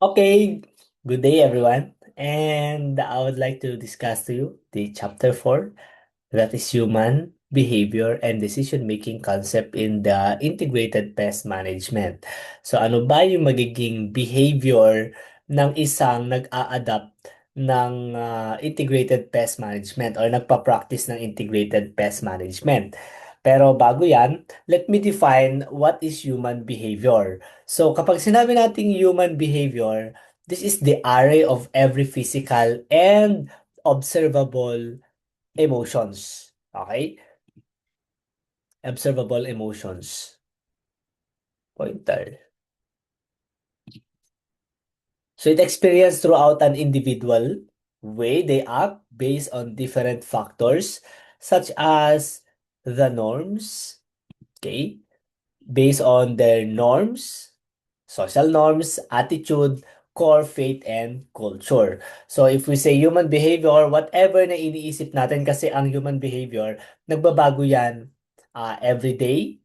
Okay, good day everyone. And I would like to discuss to you the chapter 4, that is human behavior and decision-making concept in the integrated pest management. So ano ba yung magiging behavior ng isang nag-a-adapt ng integrated pest management or nagpa-practice ng integrated pest management? Pero bago yan, let me define what is human behavior. So kapag sinabi nating human behavior, this is the array of every physical and observable emotions. Okay? Observable emotions. Pointer. So it experience throughout an individual way they act based on different factors such as the norms, okay? Based on their norms, social norms, attitude, core faith, and culture. So if we say human behavior, whatever na iniisip natin kasi ang human behavior, nagbabago yan every day,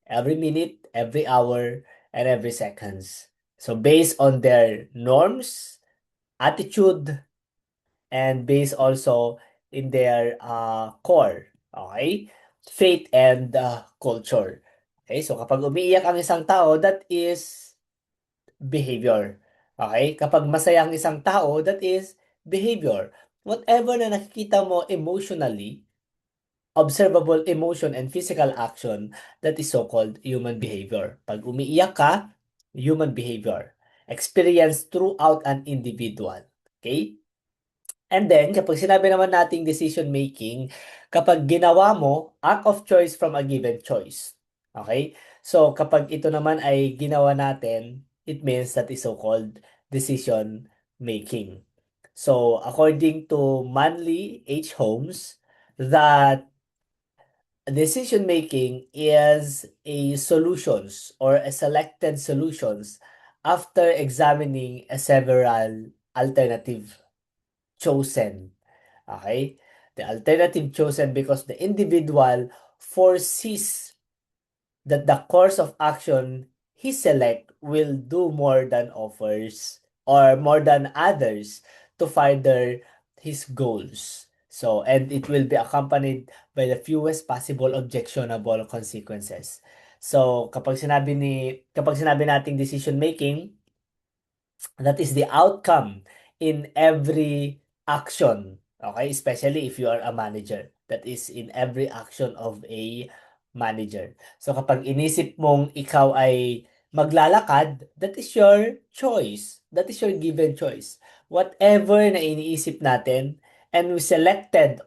every minute, every hour, and every seconds. So based on their norms, attitude, and based also in their core, okay? Faith and culture. Okay, so kapag umiiyak ang isang tao, that is behavior. Okay? Kapag masaya ang isang tao, that is behavior. Whatever na nakikita mo emotionally, observable emotion and physical action, that is so-called human behavior. Pag umiiyak ka, human behavior. Experience throughout an individual. Okay? And then, kapag sinabi naman nating decision making, kapag ginawa mo, act of choice from a given choice. Okay? So, kapag ito naman ay ginawa natin, it means that is so-called decision making. So, according to Manly H. Holmes, that decision making is a solutions or a selected solutions after examining a several alternative chosen. Okay? The alternative chosen because the individual foresees that the course of action he select will do more than offers or more than others to further his goals. So, and it will be accompanied by the fewest possible objectionable consequences. So, kapag sinabi nating decision making, that is the outcome in every action. Okay? Especially if you are a manager. That is in every action of a manager. So kapag inisip mong ikaw ay maglalakad, that is your choice. That is your given choice. Whatever na iniisip natin, and we selected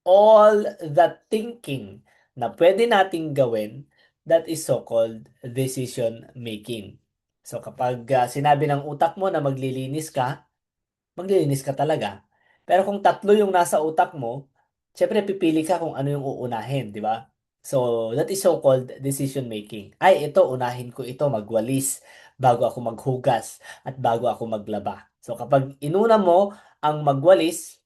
all the thinking na pwede nating gawin, that is so-called decision making. So kapag sinabi ng utak mo na maglilinis ka talaga. Pero kung tatlo yung nasa utak mo, syempre pipili ka kung ano yung uunahin, di ba? So that is so-called decision making. Ay, ito, unahin ko ito, magwalis bago ako maghugas at bago ako maglaba. So kapag inuna mo ang magwalis,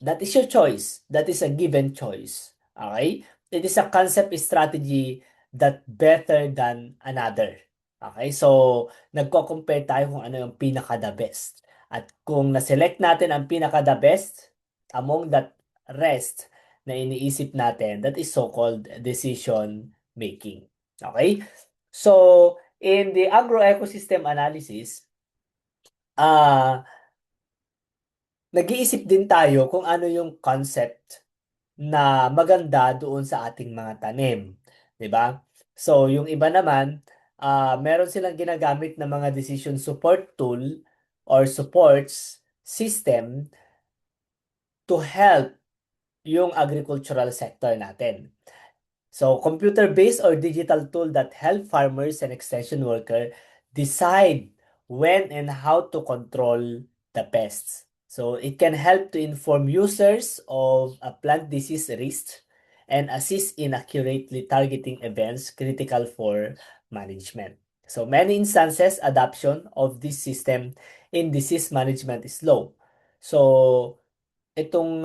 that is your choice. That is a given choice. Okay? It is a concept strategy that better than another. Okay? So, nagko-compare tayo kung ano yung pinaka-the best. At kung na-select natin ang pinaka-the best among that rest na iniisip natin, that is so-called decision making. Okay? So, in the agro-ecosystem analysis, ah nag-iisip din tayo kung ano yung concept na maganda doon sa ating mga tanim, 'di ba? So, yung iba naman, meron silang ginagamit na mga decision support tool or supports system to help yung agricultural sector natin. So, computer-based or digital tool that help farmers and extension worker decide when and how to control the pests. So, it can help to inform users of a plant disease risk and assist in accurately targeting events critical for management. So, many instances, adoption of this system in disease management is low. So, itong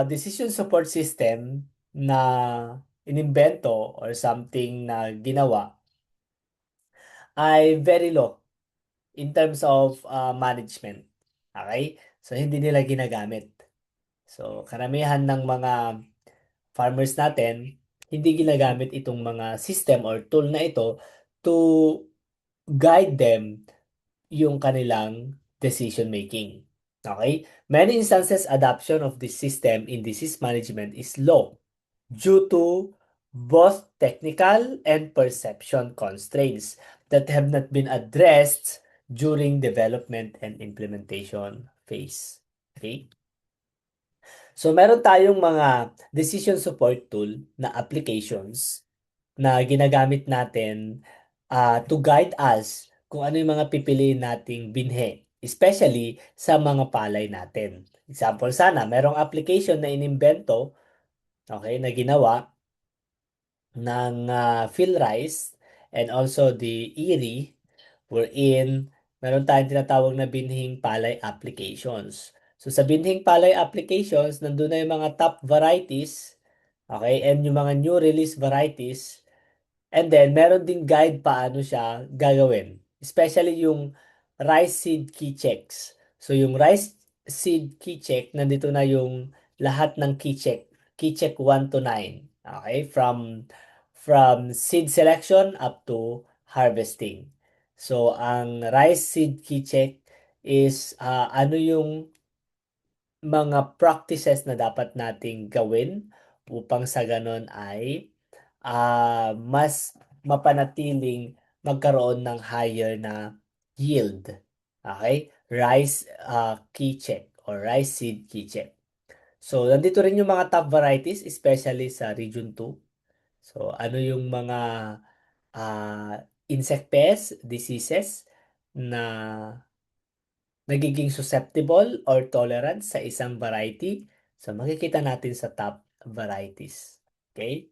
decision support system na inimbento or something na ginawa ay very low. in terms of management. Okay? So, hindi nila ginagamit. So, karamihan ng mga farmers natin, hindi ginagamit itong mga system or tool na ito to guide them yung kanilang decision making. Okay? Many instances adoption of this system in disease management is low due to both technical and perception constraints that have not been addressed during development and implementation phase. Okay? So meron tayong mga decision support tool na applications na ginagamit natin to guide us kung ano yung mga pipiliin nating binhe, especially sa mga palay natin. Example sana, merong application na inimbento, okay, na ginawa ng PhilRice and also the ERI wherein meron tayong tinatawag na binhing palay applications. So sa binhing palay applications, nandun na yung mga top varieties, okay, and yung mga new release varieties. And then, meron ding guide paano siya gagawin. Especially yung rice seed key checks. So, yung rice seed key check, nandito na yung lahat ng key check. Key check 1 to 9. Okay? From seed selection up to harvesting. So, ang rice seed key check is ano yung mga practices na dapat nating gawin upang sa ganon ay mas mapanatiling magkaroon ng higher na yield. Okay? Rice key check or rice seed key check. So, nandito rin yung mga top varieties, especially sa Region 2. So, ano yung mga uh, insect pests, diseases na nagiging susceptible or tolerant sa isang variety. So, makikita natin sa top varieties. Okay?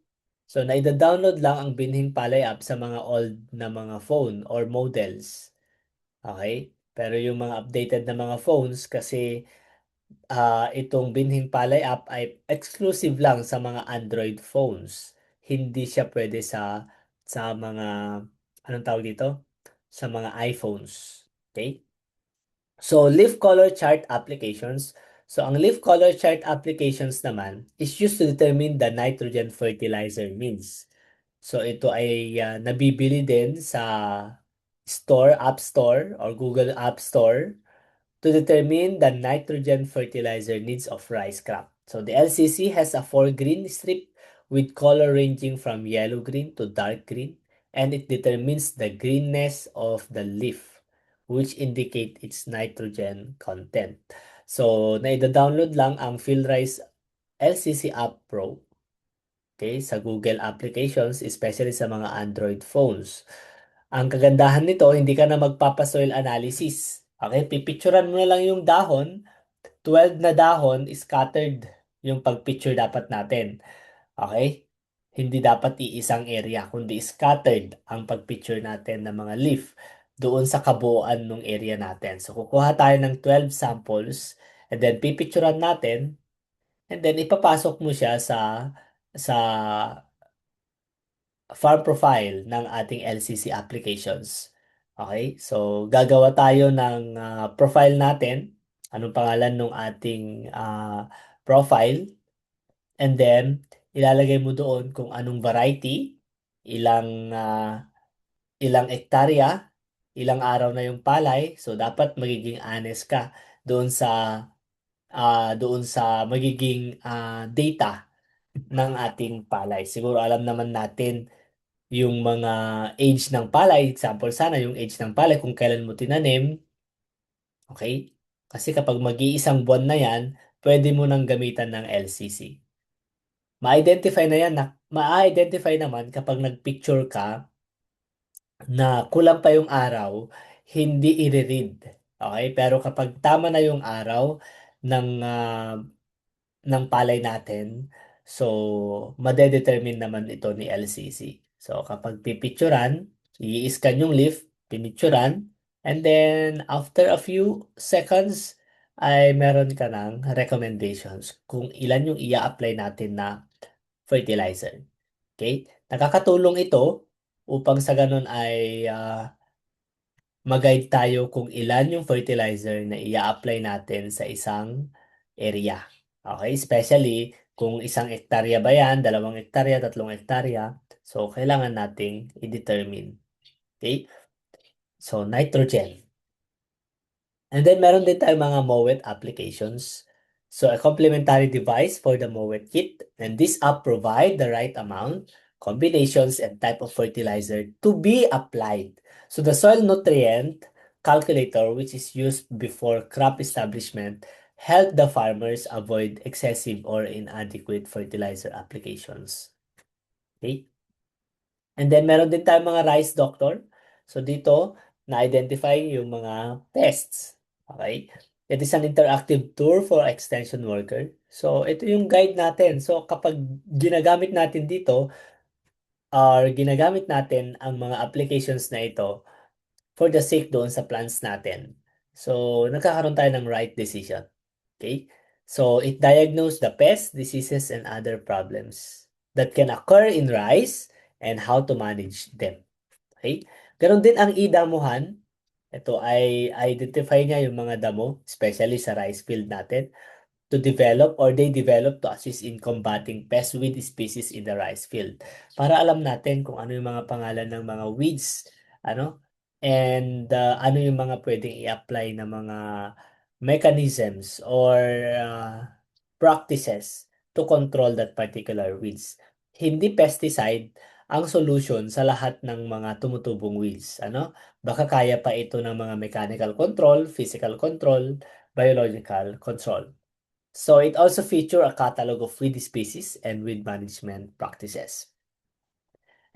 So, naida-download lang ang binhing palay app sa mga old na mga phone or models. Okay? Pero yung mga updated na mga phones kasi itong binhing palay app ay exclusive lang sa mga Android phones. Hindi siya pwede sa mga anong tawag dito? Sa mga iPhones. Okay? So, leaf color chart applications. So, ang leaf color chart applications naman is used to determine the nitrogen fertilizer means. So, ito ay nabibili din sa App Store or Google App Store to determine the nitrogen fertilizer needs of rice crop. So, the LCC has a 4 green strip with color ranging from yellow-green to dark green, and it determines the greenness of the leaf, which indicate its nitrogen content. So, naida-download lang ang PhilRice LCC App Pro, okay, sa Google applications, especially sa mga Android phones. Ang kagandahan nito, hindi ka na magpapa-soil analysis. Okay, pipicturan mo na lang yung dahon, 12 na dahon, scattered yung pag-picture dapat natin. Okay? Hindi dapat iisang area, kundi scattered ang pag-picture natin ng mga leaf doon sa kabuuan ng area natin. So, kukuha tayo ng 12 samples and then pipicturan natin and then ipapasok mo siya sa farm profile ng ating LCC applications. Okay? So, gagawa tayo ng profile natin. Anong pangalan ng ating profile? And then, ilalagay mo doon kung anong variety, ilang ilang ektarya, ilang araw na yung palay. So, dapat magiging honest ka doon sa magiging data ng ating palay. Siguro alam naman natin yung mga age ng palay. Example sana yung age ng palay kung kailan mo tinanim. Okay? Kasi kapag mag-iisang buwan na yan, pwede mo nang gamitan ng LCC. Ma-identify na yan, ma-identify naman kapag nag-picture ka na kulang pa yung araw, hindi i-read. Okay? Pero kapag tama na yung araw ng palay natin, so madedetermine naman ito ni LCC. So kapag pipicturan, i-scan yung leaf, pinicturan, and then after a few seconds, ay meron ka ng recommendations kung ilan yung i-apply natin na fertilizer. Okay? Nakakatulong ito upang sa ganun ay mag-guide tayo kung ilan yung fertilizer na i-apply natin sa isang area. Okay? Especially kung 1 hektarya ba yan, 2 hektarya, 3 hektarya. So, kailangan nating i-determine. Okay? So, nitrogen. And then, meron din tayong mga MOET applications. So, a complementary device for the MOET kit. And this app provide the right amount, combinations, and type of fertilizer to be applied. So, the soil nutrient calculator, which is used before crop establishment, help the farmers avoid excessive or inadequate fertilizer applications. Okay? And then meron din tayong mga rice doctor. So dito, na-identify yung mga pests. Okay? It is an interactive tool for extension worker. So ito yung guide natin. So kapag ginagamit natin dito or ginagamit natin ang mga applications na ito for the sake doon sa plans natin. So nagkakaroon tayo ng right decision. Okay? So it diagnose the pests, diseases, and other problems that can occur in rice and how to manage them. Okay? Ganon din ang idamuhan. Ito ay identify niya yung mga damo, especially sa rice field natin, to develop or they develop to assist in combating pest weed species in the rice field. Para alam natin kung ano yung mga pangalan ng mga weeds, ano, and ano yung mga pwedeng i-apply na mga mechanisms or practices to control that particular weeds. Hindi pesticide ang solution sa lahat ng mga tumutubong weeds. Ano? Baka kaya pa ito ng mga mechanical control, physical control, biological control. So it also feature a catalog of weed species and weed management practices.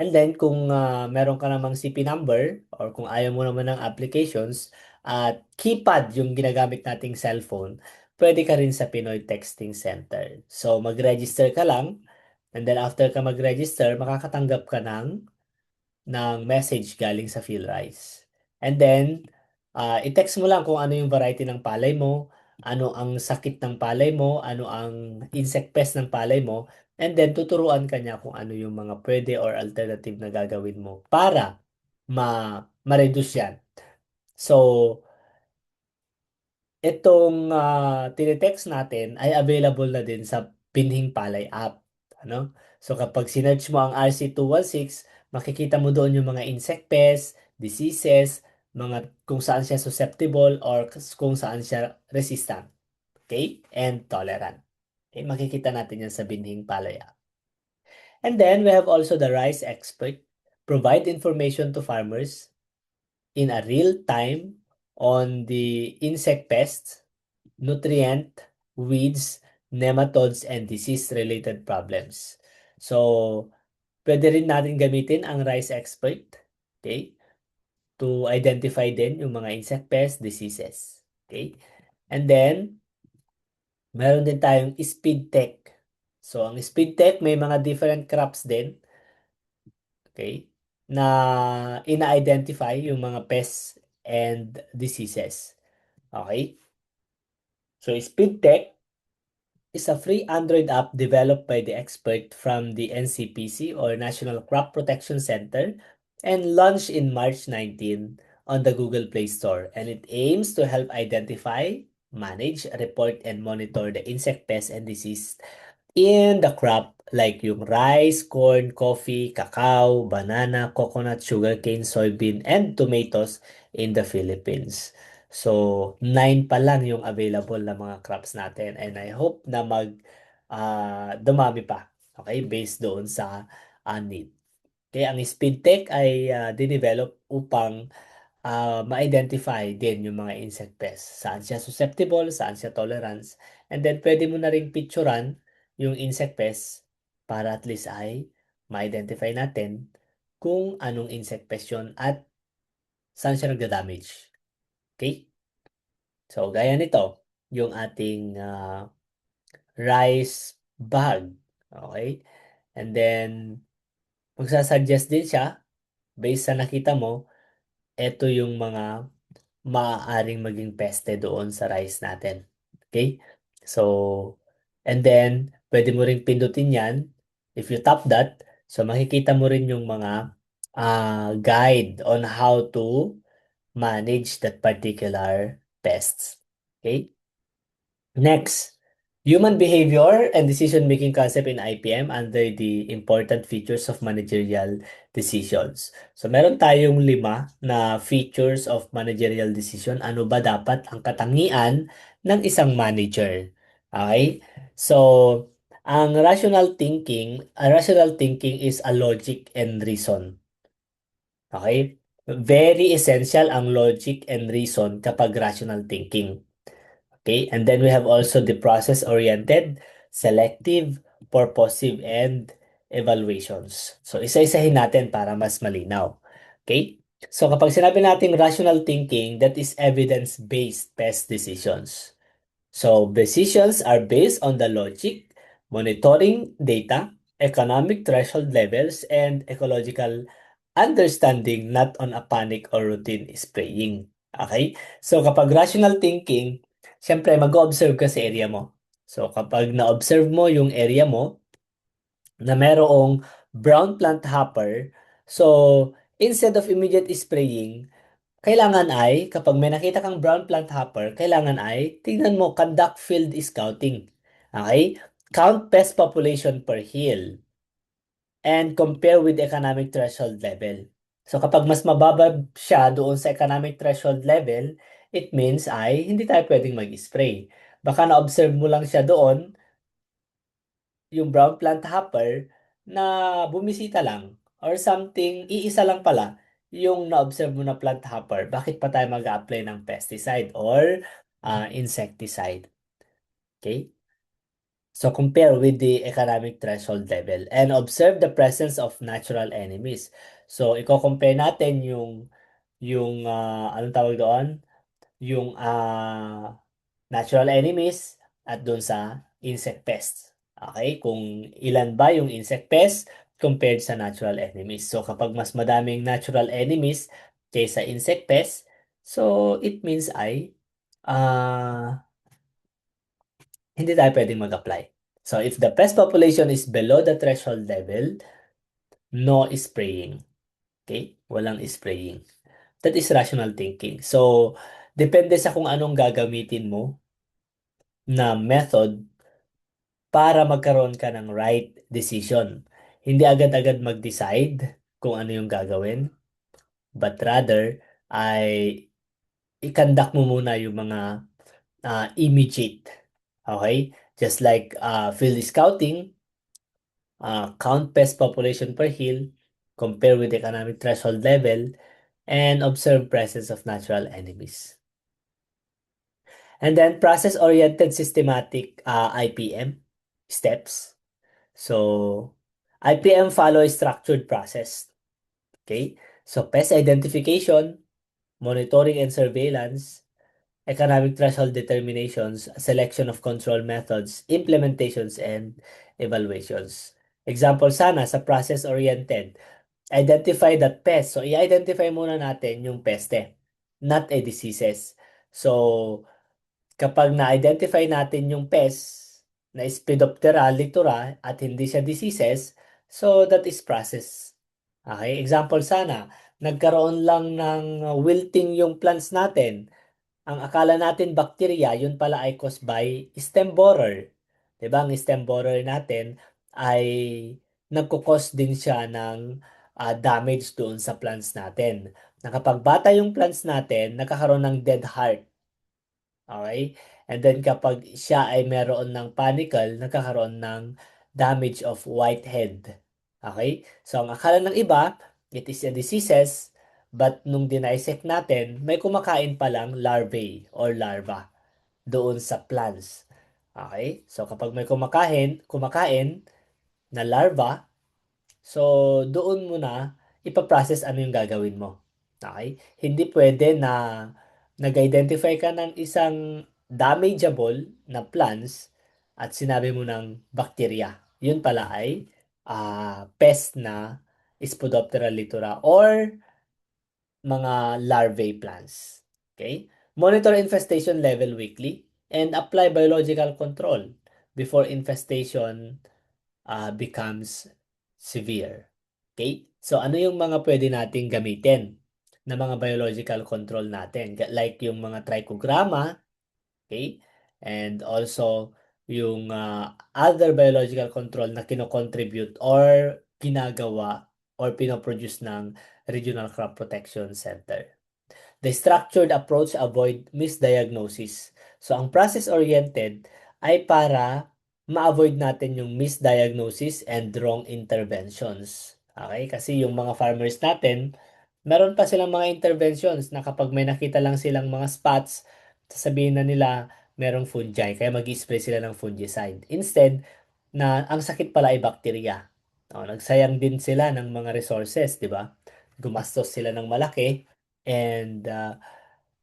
And then kung meron ka namang CP number or kung ayaw mo naman ng applications at keypad yung ginagamit nating cellphone, pwede ka rin sa Pinoy Texting Center. So mag-register ka lang and then after ka mag-register, makakatanggap ka ng message galing sa PhilRice. And then, i-text mo lang kung ano yung variety ng palay mo, ano ang sakit ng palay mo, ano ang insect pest ng palay mo, and then tuturuan ka niya kung ano yung mga pwede or alternative na gagawin mo para ma-reduce yan. So, itong tinetext natin ay available na din sa Binhing Palay app. Ano? So kapag sinearch mo ang RC216, makikita mo doon yung mga insect pests, diseases, mga kung saan siya susceptible or kung saan siya resistant. Okay? And tolerant. Okay? Makikita natin yan sa Binhing Palay app. And then we have also the Rice Expert. Provide information to farmers in a real time on the insect pests, nutrient, weeds, nematodes, and disease-related problems. So, pwede rin natin gamitin ang Rice Expert, okay, to identify din yung mga insect pests, diseases. Okay? And then, meron din tayong Speed Tech. So, ang Speed Tech may mga different crops din, okay, na ina-identify yung mga pests and diseases. Okay? So, Speed Tech is a free Android app developed by the expert from the NCPC or National Crop Protection Center and launched in March 19 on the Google Play Store. And it aims to help identify, manage, report, and monitor the insect pests and disease in the crop like yung rice, corn, coffee, cacao, banana, coconut, sugarcane, soybean, and tomatoes in the Philippines. So, 9 pa lang yung available na mga crops natin and I hope na dumami pa. Okay? Based doon sa need. Okay, ang speed tech ay dinevelop upang ma-identify din yung mga insect pests. Saan siya susceptible, saan siya tolerance. And then, pwede mo na rin picturean yung insect pest para at least ay ma-identify natin kung anong insect pest yun at saan siya nagda-damage. Okay? So, gaya nito, yung ating rice bag. Okay? And then, magsasuggest din siya based sa nakita mo, ito yung mga maaaring maging peste doon sa rice natin. Okay? So, and then, pwede mo ring pindutin yan. If you tap that, so makikita mo rin yung mga guide on how to manage that particular pests. Okay? Next, human behavior and decision-making concept in IPM under the important features of managerial decisions. So, meron tayong 5 na features of managerial decision. Ano ba dapat ang katangian ng isang manager? Okay? So, rational thinking is a logic and reason. Okay? Very essential ang logic and reason kapag rational thinking. Okay, and then we have also the process-oriented, selective, purposive, and evaluations. So, isa-isahin natin para mas malinaw. Okay? So, kapag sinabi natin rational thinking, that is evidence-based best decisions. So, decisions are based on the logic, monitoring data, economic threshold levels, and ecological understanding, not on a panic or routine spraying. Okay? So, kapag rational thinking, syempre mag-observe ka sa area mo. So, kapag na-observe mo yung area mo na merong brown plant hopper, so, instead of immediate spraying, kailangan ay, kapag may nakita kang brown plant hopper, kailangan ay, tingnan mo, conduct field scouting. Okay? Count pest population per hill and compare with economic threshold level. So kapag mas mababa siya doon sa economic threshold level, it means ay hindi tayo pwedeng mag-spray. Baka na-observe mo lang siya doon, yung brown plant hopper, na bumisita lang or something, iisa lang pala yung na-observe mo na plant hopper. Bakit pa tayo mag-apply ng pesticide or insecticide? Okay? So compare with the economic threshold level and observe the presence of natural enemies. So iko-compare natin yung anong tawag doon? Yung natural enemies at doon sa insect pests. Okay? Kung ilan ba yung insect pests compared sa natural enemies. So kapag mas madaming natural enemies kaysa insect pests, so it means ay ah hindi tayo pwedeng mag-apply. So, if the pest population is below the threshold level, no spraying. Okay? Walang spraying. That is rational thinking. So, depende sa kung anong gagamitin mo na method para magkaroon ka ng right decision. Hindi agad-agad mag-decide kung ano yung gagawin, but rather ay i-conduct mo muna yung mga immediate. Okay? Just like field scouting, count pest population per hill, compare with economic threshold level, and observe presence of natural enemies. And then process-oriented systematic IPM steps. So IPM follow a structured process. Okay? So pest identification, monitoring and surveillance, economic threshold determinations, selection of control methods, implementations, and evaluations. Example sana sa process-oriented, identify that pest. So, i-identify muna natin yung peste, not a diseases. So, kapag na-identify natin yung pest na Lepidoptera littera at hindi siya diseases, so that is process. Okay? Example sana, nagkaroon lang ng wilting yung plants natin. Ang akala natin bacteria, yun pala ay caused by stem borer. 'Di ba? Ang stem borer natin ay nagkukos din siya ng damage doon sa plants natin. Na kapag bata yung plants natin, nakakaroon ng dead heart. Okay? And then kapag siya ay meron ng panicle, nagkakaroon ng damage of whitehead. Okay? So ang akala ng iba, it is a diseases, but nung dinisect natin, may kumakain palang larvae or larva doon sa plants. Okay? So kapag may kumakain na larva, so doon mo na ipaprocess ano yung gagawin mo. Okay? Hindi pwede na nag-identify ka ng isang damageable na plants at sinabi mo ng bacteria. Yun pala ay pest na Spodoptera littera or mga larvae plants. Okay? Monitor infestation level weekly and apply biological control before infestation becomes severe. Okay? So ano yung mga pwede nating gamitin? na mga biological control natin. Like yung mga trichogramma, okay? And also yung other biological control na kino-contribute or ginagawa or pinoproduce ng Regional Crop Protection Center. The structured approach avoid misdiagnosis. So, ang process-oriented ay para ma-avoid natin yung misdiagnosis and wrong interventions. Okay? Kasi yung mga farmers natin, meron pa silang mga interventions na kapag may nakita lang silang mga spots, sasabihin na nila merong fungi, kaya mag-spray sila ng fungicide. Instead, na ang sakit pala ay bacteria. Nagsayang din sila ng mga resources, di ba? Gumastos sila ng malaki and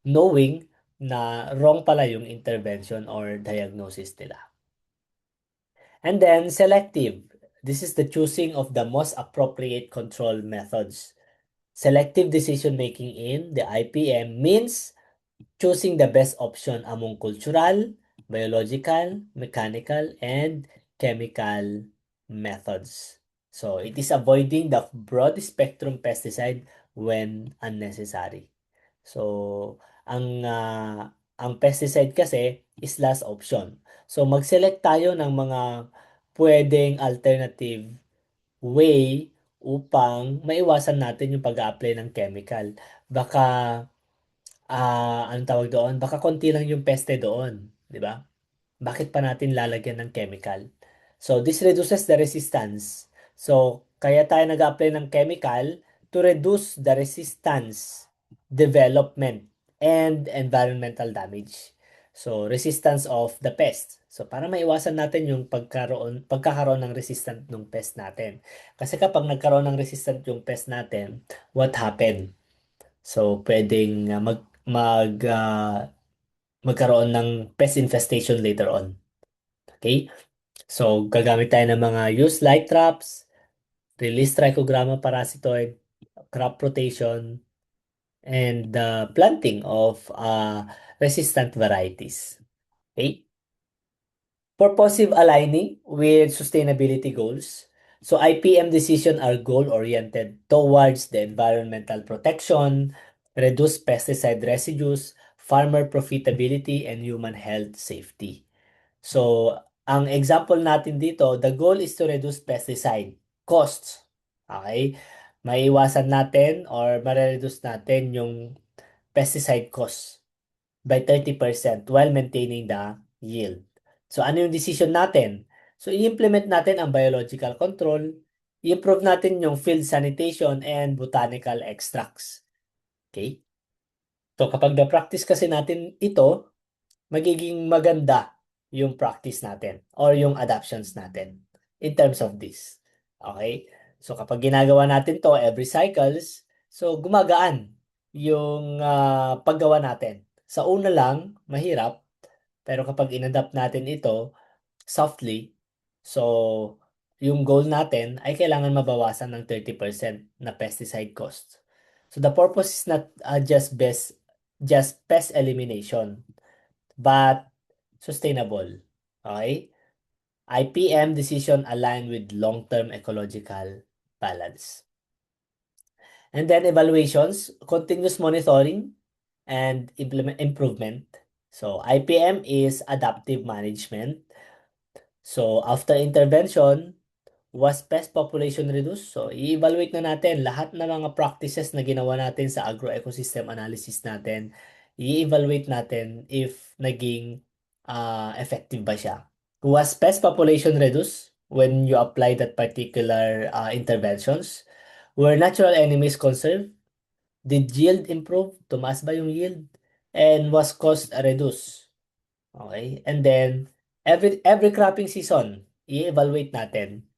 knowing na wrong pala yung intervention or diagnosis nila. And then selective. This is the choosing of the most appropriate control methods. Selective decision making in the IPM means choosing the best option among cultural, biological, mechanical, and chemical methods. So it is avoiding the broad spectrum pesticide when unnecessary. So ang pesticide kasi is last option. So mag-select tayo ng mga pwedeng alternative way upang maiwasan natin yung pag-a-apply ng chemical. Baka anong tawag doon? Baka konti lang yung peste doon, di ba? Bakit pa natin lalagyan ng chemical? So, this reduces the resistance. So, kaya tayo nag-apply ng chemical to reduce the resistance, development, and environmental damage. So, resistance of the pest. So, para maiwasan natin yung pagkakaroon ng resistant ng pest natin. Kasi kapag nagkaroon ng resistant yung pest natin, what happened? So, pwedeng magkaroon ng pest infestation later on. Okay? So, gagamit tayo ng mga use light traps, release trichogramma parasitoid, crop rotation, and planting of resistant varieties. Okay? Purposive aligning with sustainability goals. So IPM decisions are goal-oriented towards the environmental protection, reduce pesticide residues, farmer profitability, and human health safety. So, ang example natin dito, the goal is to reduce pesticide costs. Okay? Maiwasan natin or ma-reduce natin yung pesticide costs by 30% while maintaining the yield. So, ano yung decision natin? So, i-implement natin ang biological control, i-improve natin yung field sanitation and botanical extracts. Okay? So, kapag na-practice kasi natin ito, magiging maganda yung practice natin or yung adaptions natin in terms of this. Okay? So, kapag ginagawa natin to every cycles, so gumagaan yung paggawa natin. Sa una lang, mahirap, pero kapag inadapt natin ito softly, so yung goal natin ay kailangan mabawasan ng 30% na pesticide cost. So the purpose is not just pest elimination, but sustainable. Okay? IPM decision aligned with long-term ecological balance. And then evaluations, continuous monitoring, and improvement. So IPM is adaptive management. So after intervention, was pest population reduced? So i-evaluate na natin lahat ng mga practices na ginawa natin sa agro-ecosystem analysis natin. I-evaluate natin if naging effective ba siya. Was pest population reduced when you apply that particular interventions? Were natural enemies conserved? Did yield improve? Tumaas ba yung yield? And was cost reduced? Okay? And then, every cropping season, i-evaluate natin.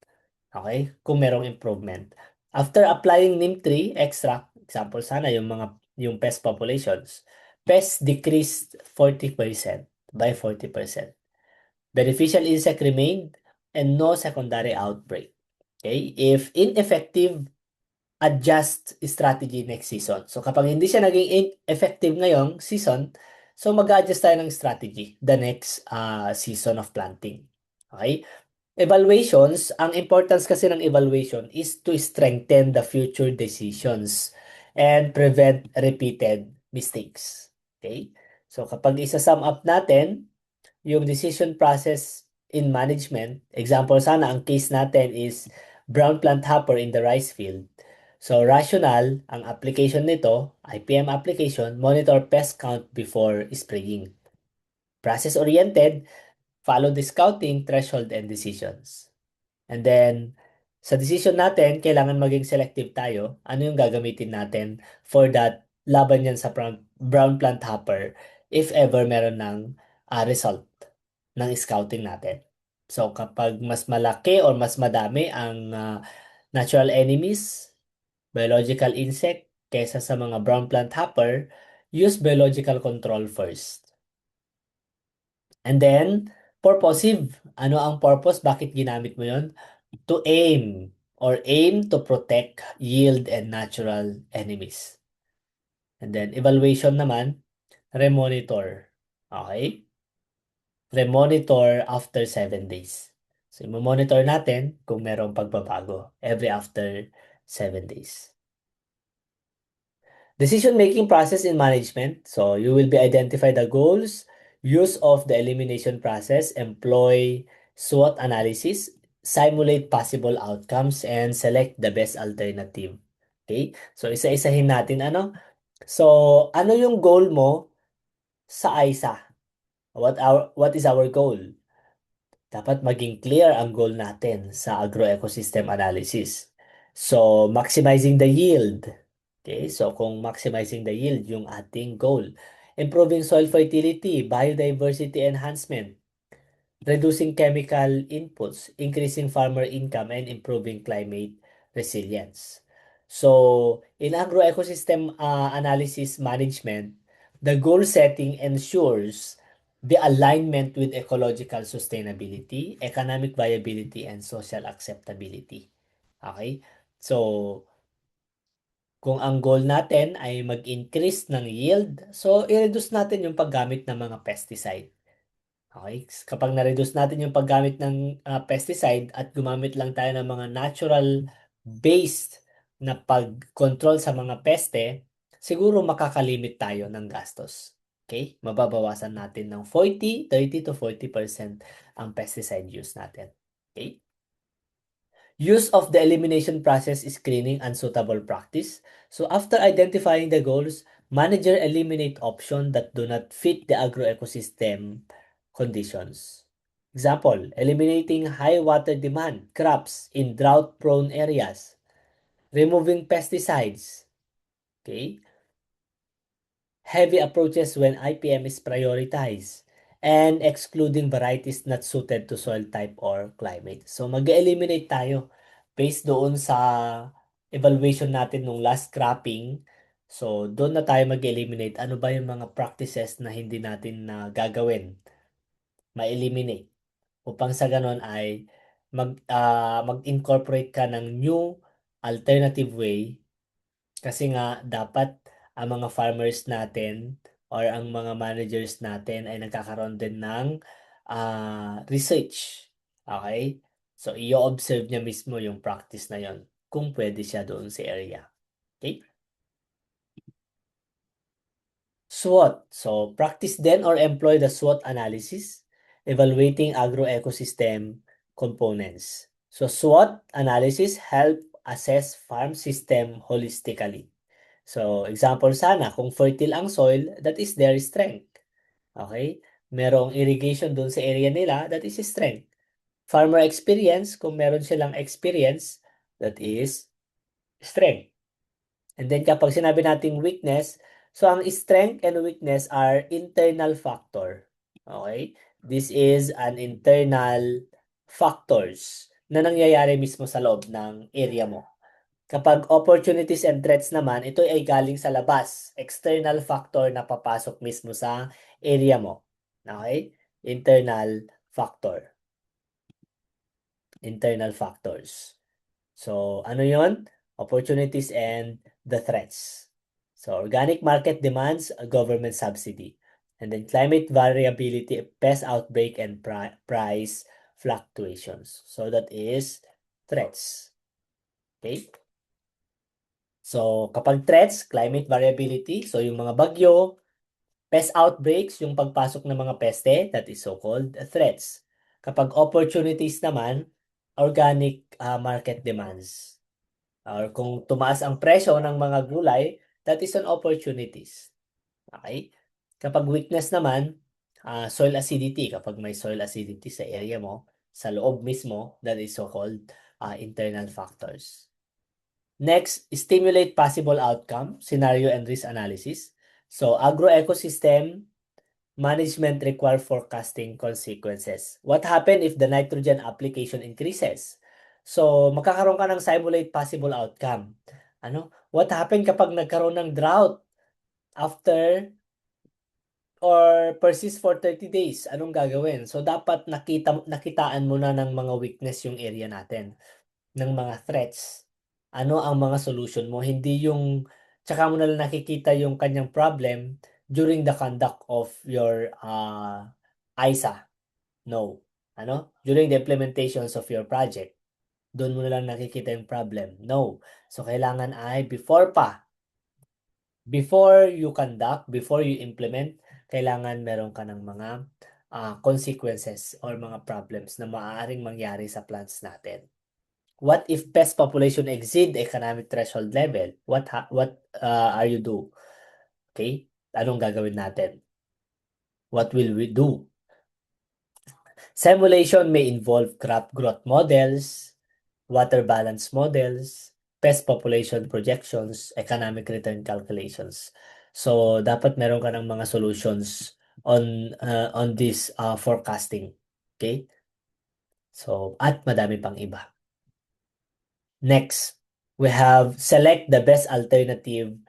Okay? Kung merong improvement. After applying neem tree extract, example sana yung pest populations, pests decreased 40% by 40%. Beneficial insect remained and no secondary outbreak. Okay? If ineffective, adjust strategy next season. So kapag hindi siya naging effective ngayong season, so mag-adjust tayo ng strategy the next season of planting. Okay? Evaluations, ang importance kasi ng evaluation is to strengthen the future decisions. and prevent repeated mistakes. Okay? So kapag isa-sum up natin yung decision process in management, example sana, ang case natin is brown plant hopper in the rice field. So rational, ang application nito, IPM application, monitor pest count before spraying. Process-oriented, follow the scouting, threshold, and decisions. And then, sa decision natin, kailangan maging selective tayo. Ano yung gagamitin natin for that laban yan sa brown plant hopper if ever meron ng result ng scouting natin. So, kapag mas malaki or mas madami ang natural enemies, biological insect, kesa sa mga brown plant hopper, use biological control first. And then, purposive. Ano ang purpose? Bakit ginamit mo yon? To aim to protect yield and natural enemies. And then, evaluation naman, remonitor. Okay? Remonitor after 7 days. So, monitor natin kung merong pagbabago every after 7 days. Decision-making process in management. So, you will be identify the goals, use of the elimination process, employ SWOT analysis, simulate possible outcomes, and select the best alternative. Okay? So, isa-isahin natin ano? So, ano yung goal mo sa ISA? What is our goal? Dapat maging clear ang goal natin sa agroecosystem analysis. So, maximizing the yield. Okay, so kung maximizing the yield yung ating goal. Improving soil fertility, biodiversity enhancement, reducing chemical inputs, increasing farmer income, and improving climate resilience. So, in agroecosystem analysis management, the goal setting ensures the alignment with ecological sustainability, economic viability, and social acceptability. Okay? So, kung ang goal natin ay mag-increase ng yield, so i-reduce natin yung paggamit ng mga pesticide. Okay? Kapag na-reduce natin yung paggamit ng pesticide at gumamit lang tayo ng mga natural-based na pag-control sa mga peste, siguro makakalimit tayo ng gastos. Okay? Mababawasan natin ng 30 to 40% ang pesticide use natin. Okay? Use of the elimination process is screening unsuitable practice. So after identifying the goals, manager eliminate options that do not fit the agroecosystem conditions. Example, eliminating high water demand crops in drought-prone areas. Removing pesticides. Okay? Heavy approaches when IPM is prioritized. And excluding varieties not suited to soil type or climate. So mag-eliminate tayo based doon sa evaluation natin nung last cropping. So doon na tayo mag-eliminate ano ba yung mga practices na hindi natin na gagawin, ma-eliminate upang sa ganon ay mag-incorporate ka ng new alternative way kasi nga dapat ang mga farmers natin or ang mga managers natin ay nagkakaroon din ng research. Okay? So, i-observe niya mismo yung practice na yon kung pwede siya doon sa area. Okay? SWOT. So, practice then or employ the SWOT analysis, evaluating agroecosystem components. So, SWOT analysis help assess farm system holistically. So, example sana, kung fertile ang soil, that is their strength. Okay? Merong irrigation doon sa area nila, that is strength. Farmer experience, kung meron silang experience, that is strength. And then kapag sinabi nating weakness, so ang strength and weakness are internal factor. Okay? This is an internal factors na nangyayari mismo sa loob ng area mo. Kapag opportunities and threats naman, ito ay galing sa labas. External factor na papasok mismo sa area mo. Okay? Internal factor. Internal factors. So, ano yon? Opportunities and the threats. So, organic market demands a government subsidy. And then climate variability, pest outbreak, and price fluctuations. So, that is threats. Okay? So, kapag threats, climate variability, so yung mga bagyo, pest outbreaks, yung pagpasok ng mga peste, that is so-called threats. Kapag opportunities naman, organic market demands. Or kung tumaas ang presyo ng mga gulay, that is an opportunities. Okay? Kapag weakness naman, soil acidity. Kapag may soil acidity sa area mo, sa loob mismo, that is so-called internal factors. Next, stimulate possible outcome, scenario and risk analysis. So, agro-ecosystem management require forecasting consequences. What happen if the nitrogen application increases? So, magkakaroon ka ng simulate possible outcome. Ano? What happen kapag nagkaroon ng drought after or persist for 30 days? Anong gagawin? So, dapat nakitaan mo na ng mga weakness yung area natin, ng mga threats. Ano ang mga solution mo? Hindi yung, tsaka mo na lang nakikita yung kanyang problem during the conduct of your ISA. No. Ano? During the implementations of your project. Doon mo na lang nakikita yung problem. No. So, kailangan ay before you conduct, before you implement, kailangan meron ka ng mga consequences or mga problems na maaaring mangyari sa plants natin. What if pest population exceed economic threshold level? What are you do? Okay? Anong gagawin natin? What will we do? Simulation may involve crop growth models, water balance models, pest population projections, economic return calculations. So, dapat meron ka ng mga solutions on this forecasting. Okay? So, at madami pang iba. Next, we have select the best alternative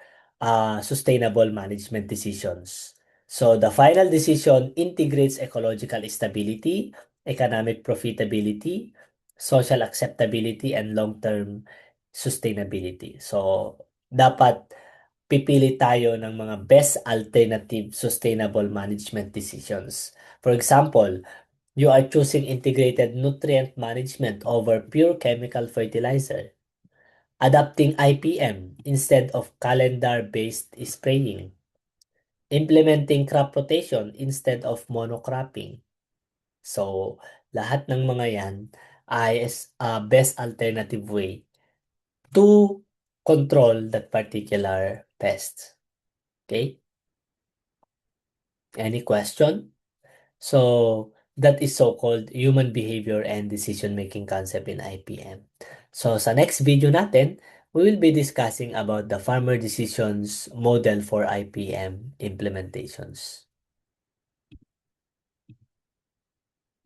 sustainable management decisions. So the final decision integrates ecological stability, economic profitability, social acceptability, and long-term sustainability. So dapat pipili tayo ng mga best alternative sustainable management decisions. For example, you are choosing integrated nutrient management over pure chemical fertilizer, adopting IPM instead of calendar-based spraying, implementing crop rotation instead of monocropping. So, lahat ng mga yan ay best alternative way to control that particular pest. Okay? Any question? So, that is so-called human behavior and decision-making concept in IPM. So, sa next video natin, we will be discussing about the farmer decisions model for IPM implementations.